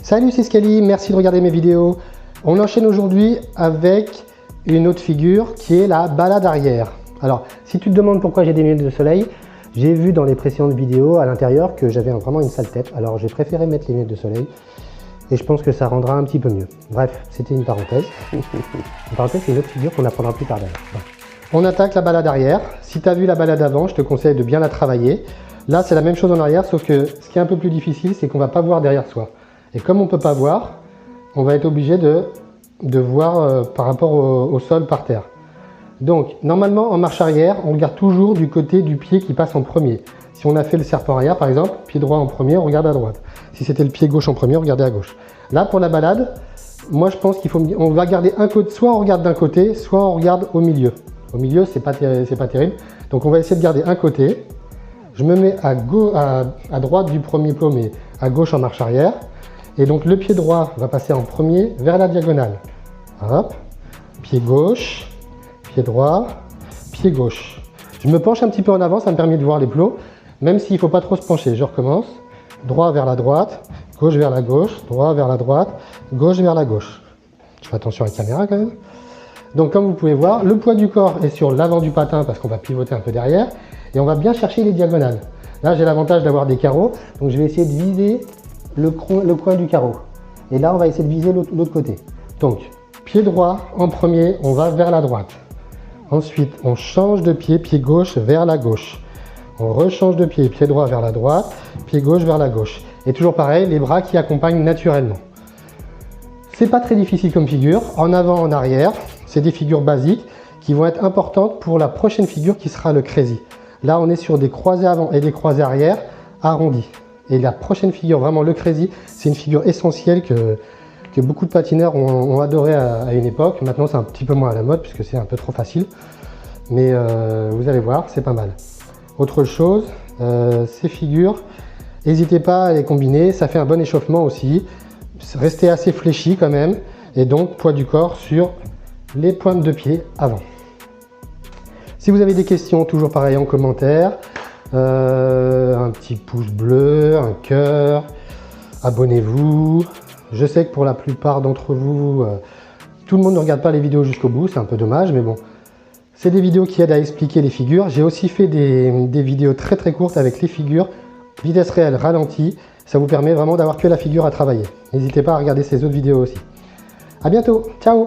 Salut, c'est Scali, merci de regarder mes vidéos. On enchaîne aujourd'hui avec une autre figure qui est la balade arrière. Alors, si tu te demandes pourquoi j'ai des lunettes de soleil, j'ai vu dans les précédentes vidéos à l'intérieur que j'avais vraiment une sale tête. Alors, j'ai préféré mettre les lunettes de soleil et je pense que ça rendra un petit peu mieux. Bref, c'était une parenthèse. Une parenthèse, c'est une autre figure qu'on apprendra plus tard d'ailleurs. On attaque la balade arrière. Si tu as vu la balade avant, je te conseille de bien la travailler. Là, c'est la même chose en arrière, sauf que ce qui est un peu plus difficile, c'est qu'on ne va pas voir derrière soi. Et comme on ne peut pas voir, on va être obligé de voir par rapport au sol par terre. Donc, normalement, en marche arrière, on regarde toujours du côté du pied qui passe en premier. Si on a fait le serpent arrière, par exemple, pied droit en premier, on regarde à droite. Si c'était le pied gauche en premier, on regardait à gauche. Là, pour la balade, moi, je pense on va garder un côté, soit on regarde d'un côté, soit on regarde au milieu. Au milieu, c'est pas terrible. Donc, on va essayer de garder un côté. Je me mets à droite du premier pot, mais à gauche en marche arrière. Et donc le pied droit va passer en premier vers la diagonale. Hop, pied gauche, pied droit, pied gauche. Je me penche un petit peu en avant, ça me permet de voir les plots, même s'il ne faut pas trop se pencher. Je recommence, droit vers la droite, gauche vers la gauche, droit vers la droite, gauche vers la gauche. Je fais attention à la caméra quand même. Donc comme vous pouvez voir, le poids du corps est sur l'avant du patin parce qu'on va pivoter un peu derrière et on va bien chercher les diagonales. Là j'ai l'avantage d'avoir des carreaux, donc je vais essayer de viser le coin du carreau. Et là, on va essayer de viser l'autre côté. Donc, pied droit en premier, on va vers la droite. Ensuite, on change de pied, pied gauche vers la gauche. On rechange de pied, pied droit vers la droite, pied gauche vers la gauche. Et toujours pareil, les bras qui accompagnent naturellement. C'est pas très difficile comme figure. En avant, en arrière, c'est des figures basiques qui vont être importantes pour la prochaine figure qui sera le crazy. Là, on est sur des croisés avant et des croisés arrière arrondis. Et la prochaine figure, vraiment le crazy, c'est une figure essentielle que beaucoup de patineurs ont adoré à une époque. Maintenant, c'est un petit peu moins à la mode puisque c'est un peu trop facile. Mais vous allez voir, c'est pas mal. Autre chose, ces figures, n'hésitez pas à les combiner. Ça fait un bon échauffement aussi. Restez assez fléchi quand même. Et donc, poids du corps sur les pointes de pied avant. Si vous avez des questions, toujours pareil en commentaire. Un petit pouce bleu, un cœur, abonnez-vous. Je sais que pour la plupart d'entre vous, tout le monde ne regarde pas les vidéos jusqu'au bout, c'est un peu dommage, mais bon. C'est des vidéos qui aident à expliquer les figures. J'ai aussi fait des vidéos très courtes avec les figures, vitesse réelle ralentie. Ça vous permet vraiment d'avoir que la figure à travailler. N'hésitez pas à regarder ces autres vidéos aussi. À bientôt, ciao!